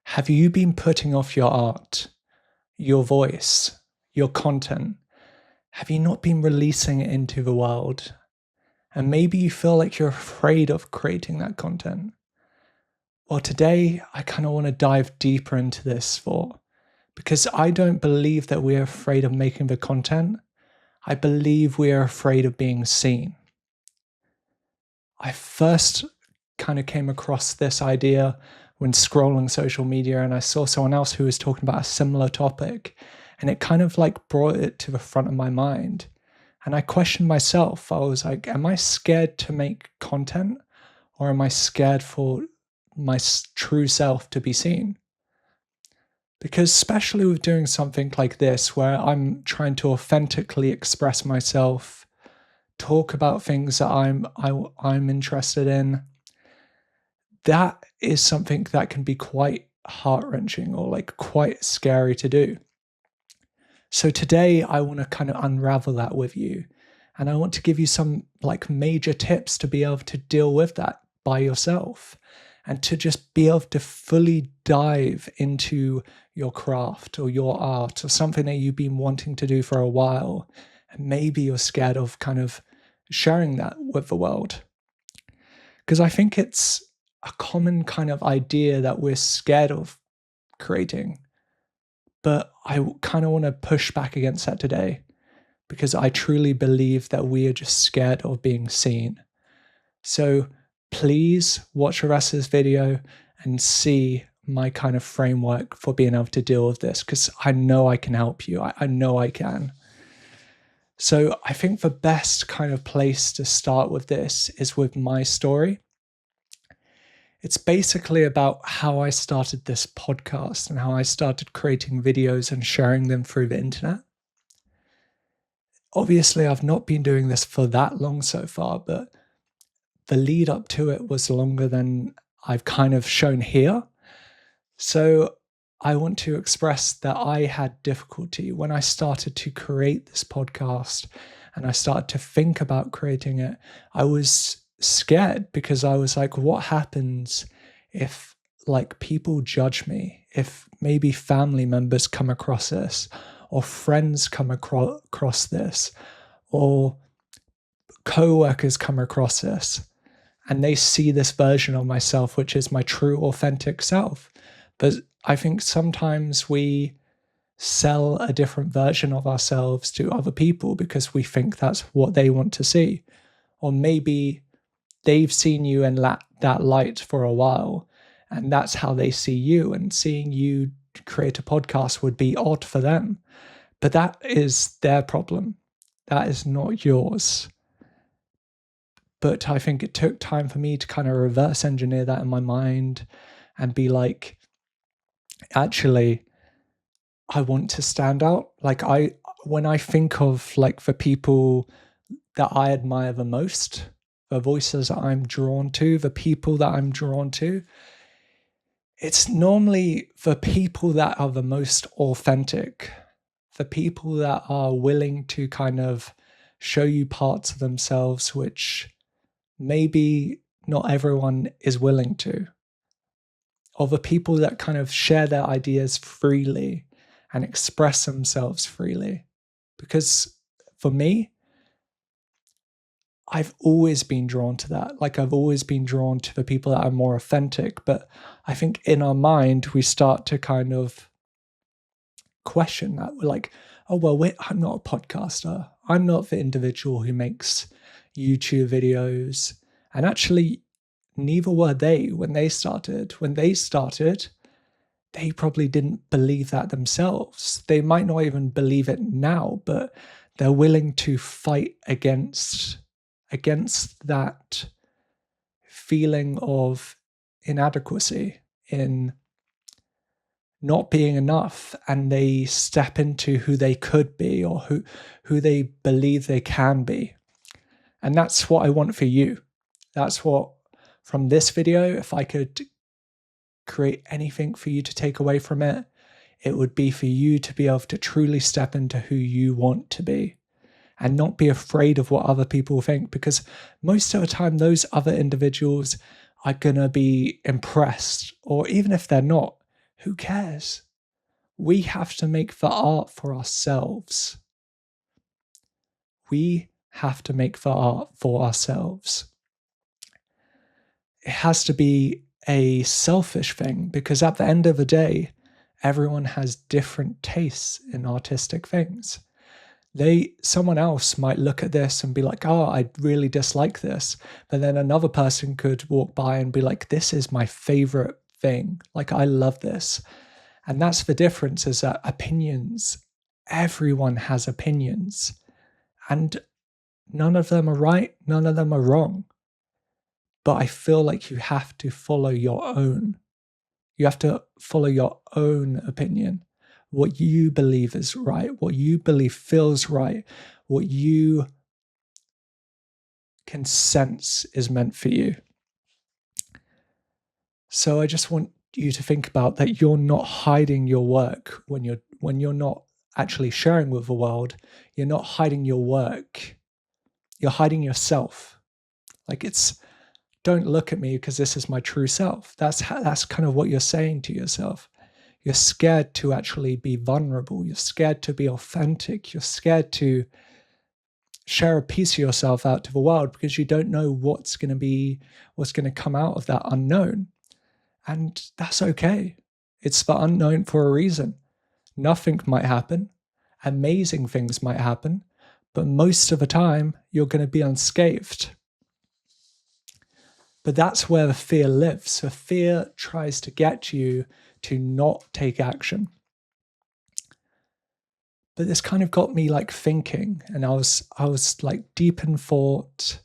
Have you been putting off your art, your voice, your content? Have you not been releasing it into the world? And maybe you feel like you're afraid of creating that content. Well, today I kind of want to dive deeper into this because I don't believe that we're afraid of making the content. I believe we are afraid of being seen. I first kind of came across this idea when scrolling social media, and I saw someone else who was talking about a similar topic, and it kind of like brought it to the front of my mind. And I questioned myself. I was like, am I scared to make content, or am I scared for my true self to be seen? Because especially with doing something like this, where I'm trying to authentically express myself, talk about things that I'm interested in, that is something that can be quite heart-wrenching or like quite scary to do. So today I want to kind of unravel that with you, and I want to give you some like major tips to be able to deal with that by yourself, and to just be able to fully dive into your craft or your art or something that you've been wanting to do for a while, and maybe you're scared of kind of sharing that with the world. Because I think it's a common kind of idea that we're scared of creating. But I kind of want to push back against that today, because I truly believe that we are just scared of being seen. So please watch the rest of this video and see my kind of framework for being able to deal with this, because I know I can help you. I know I can. So I think the best kind of place to start with this is with my story. It's basically about how I started this podcast and how I started creating videos and sharing them through the internet. Obviously, I've not been doing this for that long so far, but the lead up to it was longer than I've kind of shown here. So I want to express that I had difficulty when I started to create this podcast and I started to think about creating it. I was scared because I was like, what happens if like people judge me, if maybe family members come across this, or friends come across this, or co-workers come across this, and they see this version of myself, which is my true authentic self. But I think sometimes we sell a different version of ourselves to other people because we think that's what they want to see. Or maybe they've seen you in that light for a while, and that's how they see you, and seeing you create a podcast would be odd for them. But that is their problem. That is not yours. But I think it took time for me to kind of reverse engineer that in my mind and be like, actually, I want to stand out. Like when I think of like the people that I admire the most, the voices that I'm drawn to, the people that I'm drawn to, it's normally the people that are the most authentic, the people that are willing to kind of show you parts of themselves which maybe not everyone is willing to, or the people that kind of share their ideas freely and express themselves freely. Because for me, I've always been drawn to that. Like I've always been drawn to the people that are more authentic. But I think in our mind, we start to kind of question that. We're like, oh, well, wait, I'm not a podcaster. I'm not the individual who makes YouTube videos. And actually, neither were they when they started. When they started, they probably didn't believe that themselves. They might not even believe it now, but they're willing to fight against that feeling of inadequacy, in not being enough, and they step into who they could be, or who they believe they can be. And that's what I want for you. That's what, from this video, if I could create anything for you to take away from it, it would be for you to be able to truly step into who you want to be and not be afraid of what other people think, because most of the time those other individuals are going to be impressed, or even if they're not, Who cares? We have to make the art for ourselves. We have to make the art for ourselves. It has to be a selfish thing, because at the end of the day, everyone has different tastes in artistic things. Someone else might look at this and be like, oh, I really dislike this. But then another person could walk by and be like, this is my favorite thing. Like, I love this. And that's the difference, is that opinions, everyone has opinions. And none of them are right, none of them are wrong. But I feel like you have to follow your own. You have to follow your own opinion. What you believe is right, what you believe feels right, what you can sense is meant for you. So I just want you to think about that you're not hiding your work when you're not actually sharing with the world. You're not hiding your work. You're hiding yourself. Like, don't look at me because this is my true self. That's kind of what you're saying to yourself. You're scared to actually be vulnerable. You're scared to be authentic. You're scared to share a piece of yourself out to the world because you don't know what's going to come out of that unknown. And that's okay. It's the unknown for a reason. Nothing might happen. Amazing things might happen. But most of the time, you're going to be unscathed. But that's where the fear lives. So fear tries to get you to not take action. But this kind of got me like thinking, and I was like deep in thought,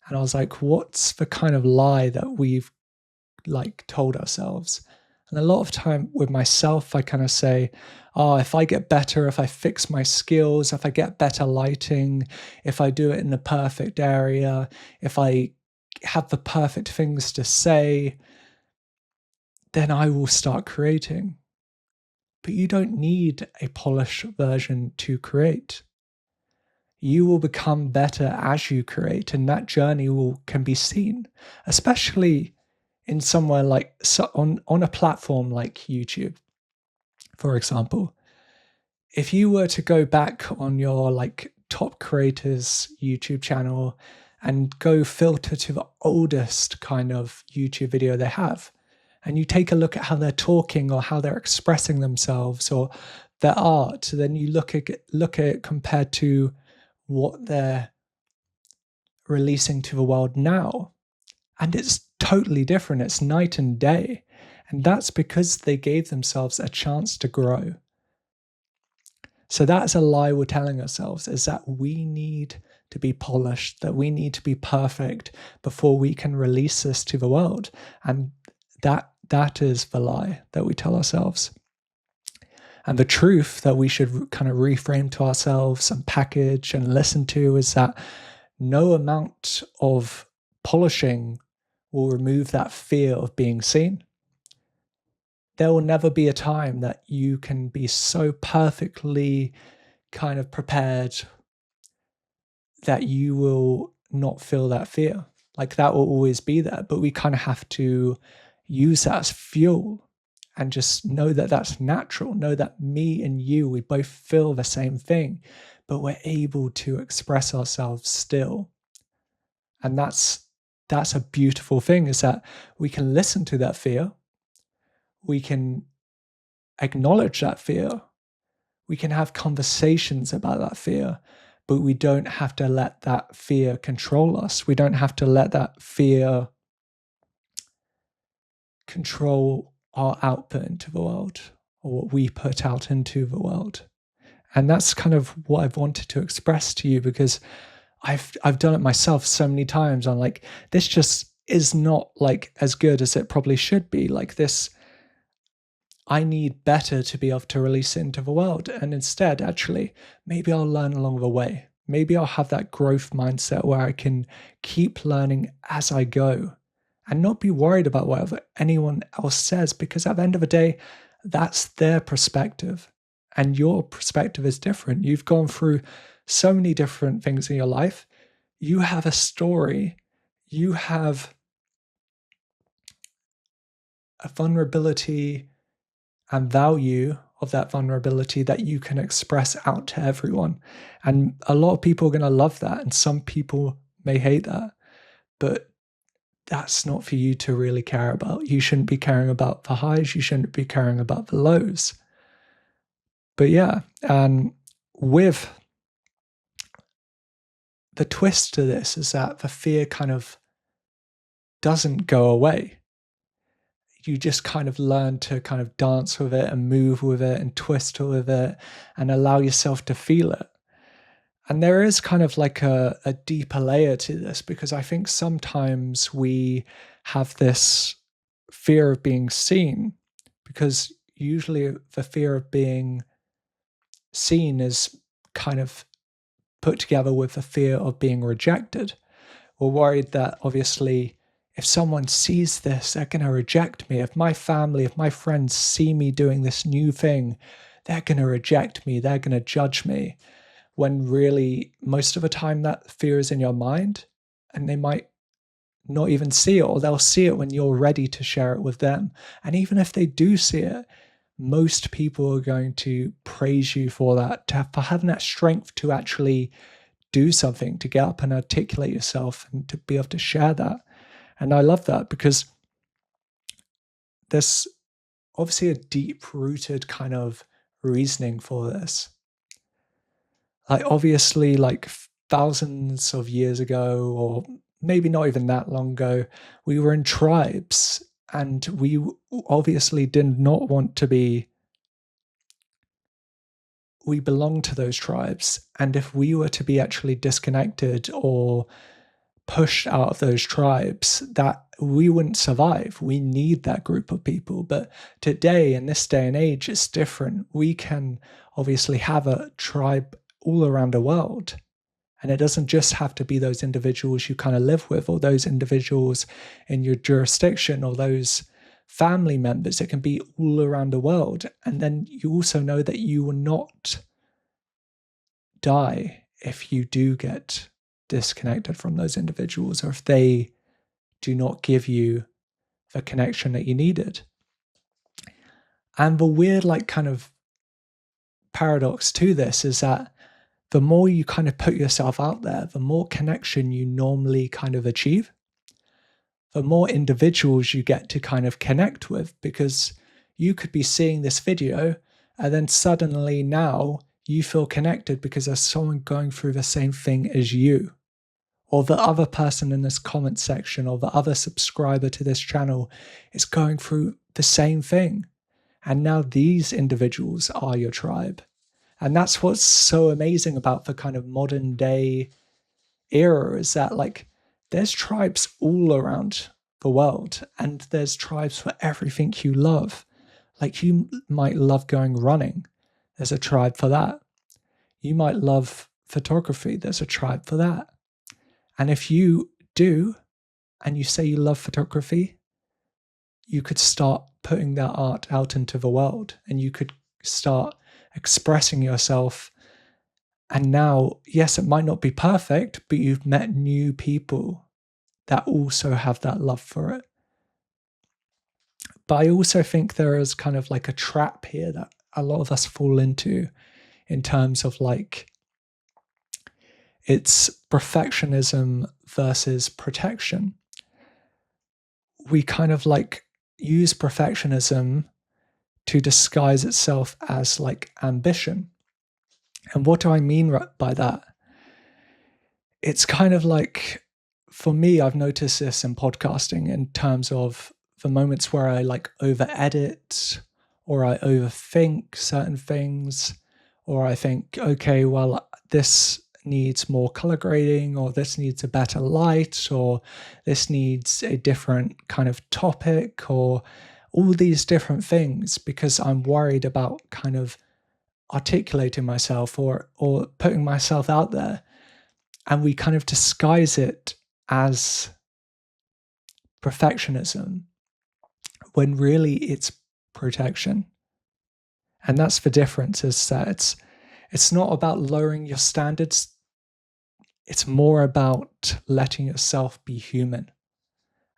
and I was like, what's the kind of lie that we've like told ourselves? And a lot of time with myself, I kind of say, oh, if I get better, if I fix my skills, if I get better lighting, if I do it in the perfect area, if I have the perfect things to say, then I will start creating. But you don't need a polished version to create. You will become better as you create, and that journey can be seen, especially in somewhere like on a platform like YouTube, for example. If you were to go back on your like top creators YouTube channel and go filter to the oldest kind of YouTube video they have, and you take a look at how they're talking or how they're expressing themselves or their art, then you look at it compared to what they're releasing to the world now. And it's totally different. It's night and day. And that's because they gave themselves a chance to grow. So that's a lie we're telling ourselves, is that we need to be polished, that we need to be perfect before we can release this to the world. And that is the lie that we tell ourselves. And the truth that we should kind of reframe to ourselves and package and listen to is that no amount of polishing will remove that fear of being seen. There will never be a time that you can be so perfectly kind of prepared that you will not feel that fear. Like, that will always be there, but we kind of have to use that as fuel and just know that that's natural. Know that me and you, we both feel the same thing, but we're able to express ourselves still. And that's a beautiful thing, is that we can listen to that fear. We can acknowledge that fear. We can have conversations about that fear, but we don't have to let that fear control us. We don't have to let that fear control our output into the world, or what we put out into the world. And that's kind of what I've wanted to express to you, because I've done it myself so many times. I'm like, this just is not like as good as it probably should be. Like this, I need better to be able to release it into the world. And instead, actually, maybe I'll learn along the way. Maybe I'll have that growth mindset where I can keep learning as I go and not be worried about whatever anyone else says, because at the end of the day, that's their perspective and your perspective is different. You've gone through so many different things in your life. You have a story. You have a vulnerability and value of that vulnerability that you can express out to everyone. And a lot of people are going to love that, and some people may hate that, but that's not for you to really care about. You shouldn't be caring about the highs, you shouldn't be caring about the lows. But yeah, and with the twist to this is that the fear kind of doesn't go away. You just kind of learn to kind of dance with it and move with it and twist with it and allow yourself to feel it. And there is kind of like a deeper layer to this, because I think sometimes we have this fear of being seen, because usually the fear of being seen is kind of put together with the fear of being rejected. We're worried that obviously if someone sees this, they're going to reject me. If my family, if my friends see me doing this new thing, they're going to reject me. They're going to judge me. When really, most of the time, that fear is in your mind, and they might not even see it, or they'll see it when you're ready to share it with them. And even if they do see it, most people are going to praise you for that, for having that strength to actually do something, to get up and articulate yourself and to be able to share that. And I love that, because there's obviously a deep-rooted kind of reasoning for this. Like, obviously, like thousands of years ago, or maybe not even that long ago, we were in tribes, and we obviously did not want to be, we belonged to those tribes. And if we were to be actually disconnected or pushed out of those tribes, that we wouldn't survive. We need that group of people. But today, in this day and age, it's different. We can obviously have a tribe all around the world. And it doesn't just have to be those individuals you kind of live with, or those individuals in your jurisdiction, or those family members. It can be all around the world. And then you also know that you will not die if you do get disconnected from those individuals, or if they do not give you the connection that you needed. And the weird, like, kind of paradox to this is that the more you kind of put yourself out there, the more connection you normally kind of achieve, the more individuals you get to kind of connect with, because you could be seeing this video and then suddenly now you feel connected because there's someone going through the same thing as you, or the other person in this comment section, or the other subscriber to this channel is going through the same thing. And now these individuals are your tribe. And that's what's so amazing about the kind of modern day era, is that, like, there's tribes all around the world, and there's tribes for everything you love. Like, you might love going running. There's a tribe for that. You might love photography. There's a tribe for that. And if you do, and you say you love photography, you could start putting that art out into the world, and you could start expressing yourself. And now, yes, it might not be perfect, but you've met new people that also have that love for it. But I also think there is kind of like a trap here that a lot of us fall into, in terms of, like, it's perfectionism versus protection. We kind of like use perfectionism to disguise itself as like ambition. And what do I mean by that? It's kind of like, for me, I've noticed this in podcasting in terms of the moments where I like over edit, or I overthink certain things, or I think, okay, well, this needs more color grading, or this needs a better light, or this needs a different kind of topic, or all these different things, because I'm worried about kind of articulating myself or putting myself out there. And we kind of disguise it as perfectionism when really it's protection. And that's the difference, is that it's not about lowering your standards. It's more about letting yourself be human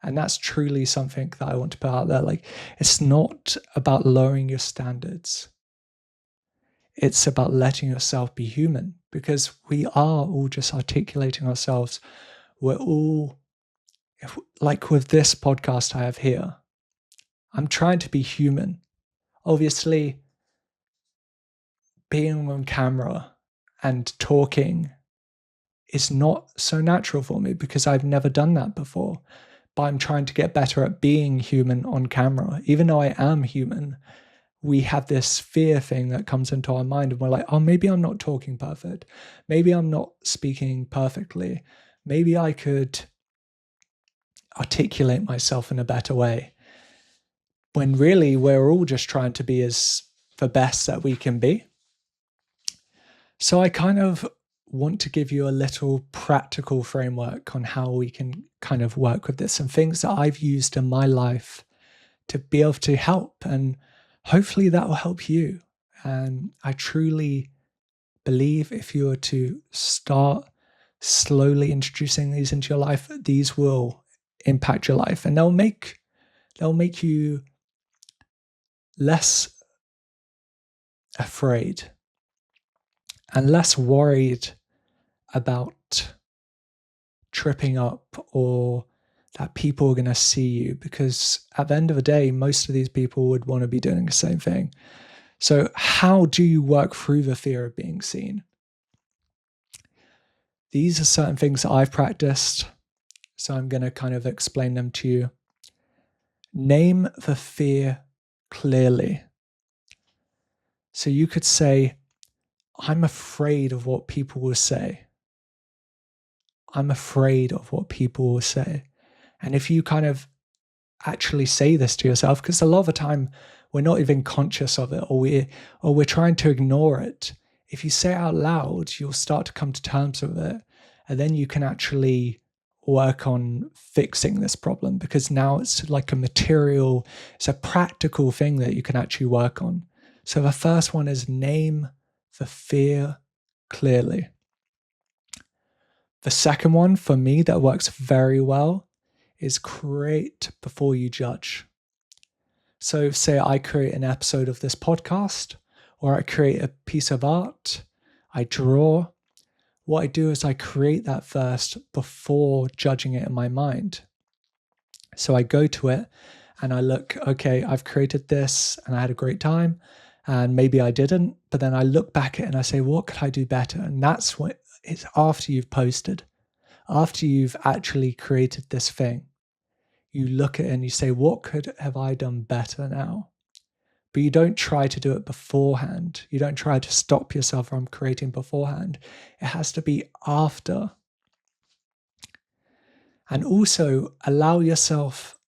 And that's truly something that I want to put out there. Like, it's not about lowering your standards. It's about letting yourself be human, because we are all just articulating ourselves. We're all, like with this podcast I have here, I'm trying to be human. Obviously, being on camera and talking is not so natural for me because I've never done that before. But I'm trying to get better at being human on camera. Even though I am human, we have this fear thing that comes into our mind, and we're like, oh, maybe I'm not talking perfect. Maybe I'm not speaking perfectly. Maybe I could articulate myself in a better way. When really we're all just trying to be as the best that we can be. So I kind of want to give you a little practical framework on how we can kind of work with this, and things that I've used in my life to be able to help, and hopefully that will help you. And I truly believe if you were to start slowly introducing these into your life, these will impact your life, and they'll make you less afraid and less worried about tripping up or that people are going to see you, because at the end of the day, most of these people would want to be doing the same thing. So how do you work through the fear of being seen? These are certain things that I've practiced, so I'm going to kind of explain them to you. Name the fear clearly. So you could say, I'm afraid of what people will say. I'm afraid of what people will say. And if you kind of actually say this to yourself, because a lot of the time we're not even conscious of it, or we're trying to ignore it. If you say it out loud, you'll start to come to terms with it, and then you can actually work on fixing this problem, because now it's like it's a practical thing that you can actually work on. So the first one is name the fear clearly. The second one for me that works very well is create before you judge. So say I create an episode of this podcast, or I create a piece of art, I draw. What I do is I create that first before judging it in my mind. So I go to it and I look, okay, I've created this and I had a great time, and maybe I didn't, but then I look back at it and I say, what could I do better? And that's what it's after you've posted, after you've actually created this thing. You look at it and you say, what could have I done better now? But you don't try to do it beforehand. You don't try to stop yourself from creating beforehand. It has to be after. And also allow yourself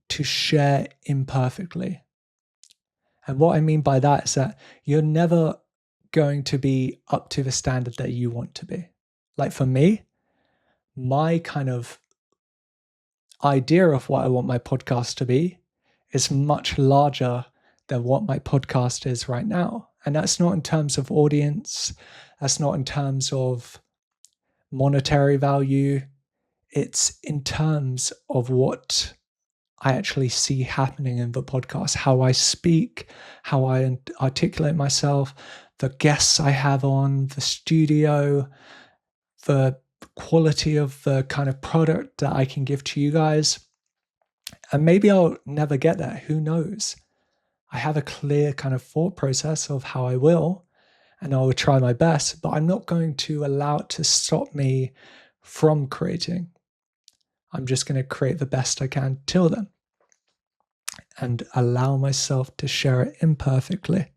to share imperfectly. And what I mean by that is that you're never going to be up to the standard that you want to be. Like for me, my kind of idea of what I want my podcast to be is much larger than what my podcast is right now. And that's not in terms of audience. That's not in terms of monetary value. It's in terms of what I actually see happening in the podcast, how I speak, how I articulate myself, the guests I have on, the studio, the quality of the kind of product that I can give to you guys. And maybe I'll never get there. Who knows? I have a clear kind of thought process of how I will, and I will try my best, but I'm not going to allow it to stop me from creating. I'm just going to create the best I can till then and allow myself to share it imperfectly.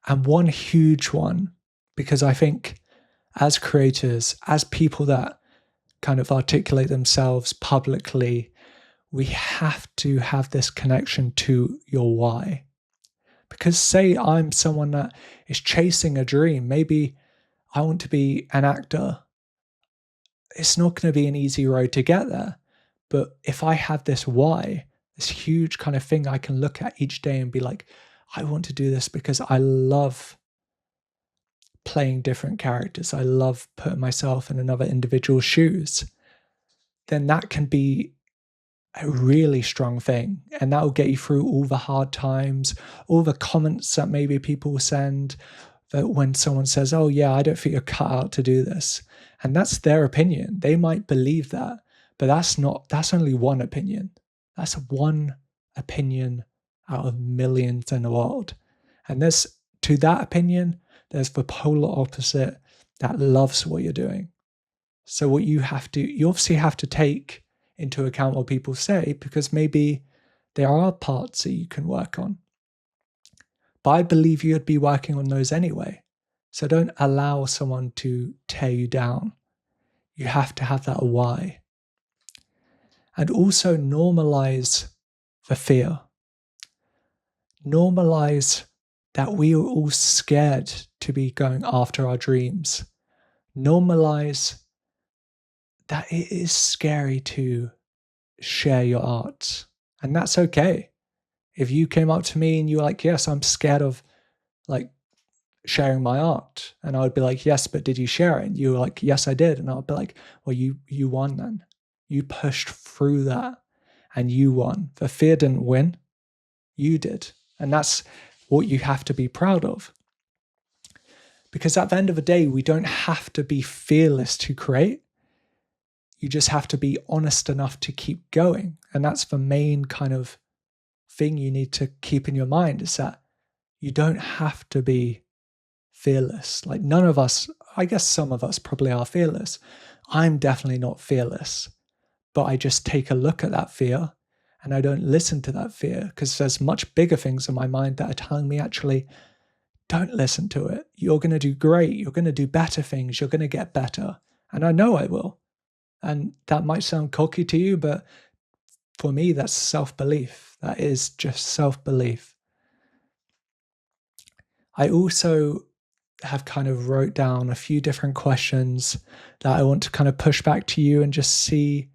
And one huge one, because I think as creators, as people that kind of articulate themselves publicly, we have to have this connection to your why. Because say I'm someone that is chasing a dream, maybe I want to be an actor. It's not going to be an easy road to get there. But if I have this why, this huge kind of thing I can look at each day and be like, I want to do this because I love playing different characters. I love putting myself in another individual's shoes. then that can be a really strong thing. And that will get you through all the hard times, all the comments that maybe people send, that when someone says, oh yeah, I don't think you're cut out to do this. And that's their opinion. They might believe that, but that's only one opinion. That's one opinion out of millions in the world. And to that opinion, there's the polar opposite that loves what you're doing. So what you obviously have to take into account what people say, because maybe there are parts that you can work on. But I believe you'd be working on those anyway. So don't allow someone to tear you down. You have to have that why. And also normalize the fear. Normalize that we are all scared to be going after our dreams. Normalize that it is scary to share your art. And that's okay. If you came up to me and you were like, yes, I'm scared of like sharing my art. And I would be like, yes, but did you share it? And you were like, yes, I did. And I'd be like, well, you won then. You pushed through that and you won. The fear didn't win. You did. And that's what you have to be proud of. Because at the end of the day, we don't have to be fearless to create. You just have to be honest enough to keep going. And that's the main kind of thing you need to keep in your mind, is that you don't have to be fearless. Like none of us, I guess some of us probably are fearless. I'm definitely not fearless, but I just take a look at that fear and I don't listen to that fear, because there's much bigger things in my mind that are telling me, actually, don't listen to it. You're going to do great. You're going to do better things. You're going to get better. And I know I will. And that might sound cocky to you, but for me, that's self-belief. That is just self-belief. I also have kind of wrote down a few different questions that I want to kind of push back to you and just see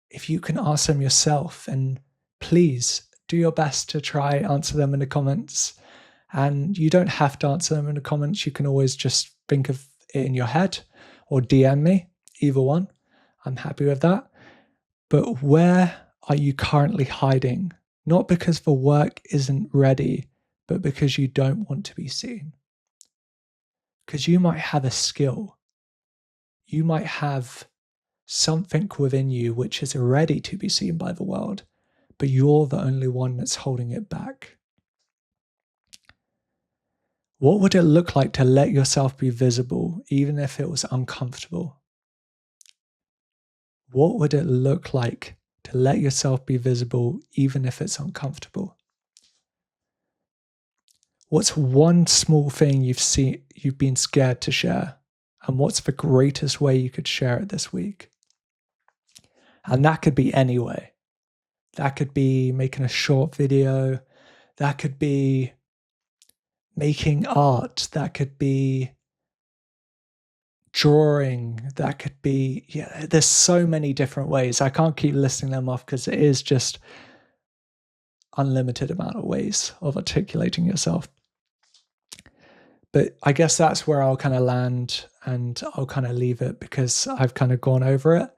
if you can ask them yourself. And please do your best to try answer them in the comments. And you don't have to answer them in the comments. You can always just think of it in your head or DM me, either one. I'm happy with that. But where are you currently hiding? Not because the work isn't ready, but because you don't want to be seen. Because you might have a skill. You might have something within you which is ready to be seen by the world, but you're the only one that's holding it back. What would it look like to let yourself be visible, even if it was uncomfortable? What would it look like to let yourself be visible, even if it's uncomfortable? What's one small thing you've been scared to share? And what's the greatest way you could share it this week? And that could be any way. That could be making a short video. That could be making art. That could be drawing. That could be, there's so many different ways. I can't keep listing them off because it is just unlimited amount of ways of articulating yourself. But I guess that's where I'll kind of land, and I'll kind of leave it because I've kind of gone over it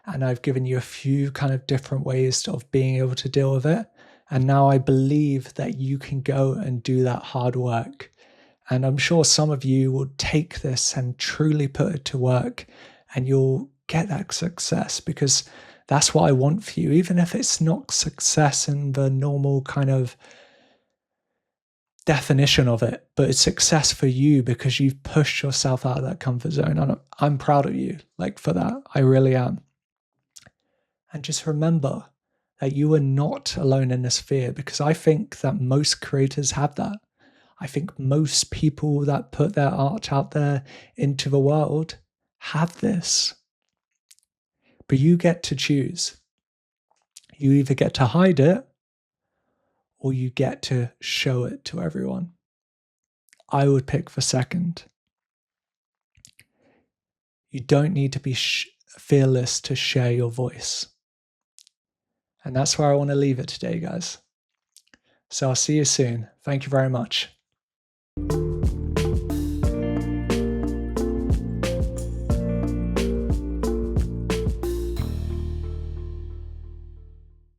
and I've given you a few kind of different ways of being able to deal with it. And now I believe that you can go and do that hard work. And I'm sure some of you will take this and truly put it to work, and you'll get that success, because that's what I want for you, even if it's not success in the normal kind of definition of it, but it's success for you because you've pushed yourself out of that comfort zone. And I'm proud of you, like, for that. I really am. And just remember that you are not alone in this fear, because I think that most creators have that. I think most people that put their art out there into the world have this. But you get to choose. You either get to hide it or you get to show it to everyone. I would pick the second. You don't need to be fearless to share your voice. And that's where I want to leave it today, guys. So I'll see you soon. Thank you very much.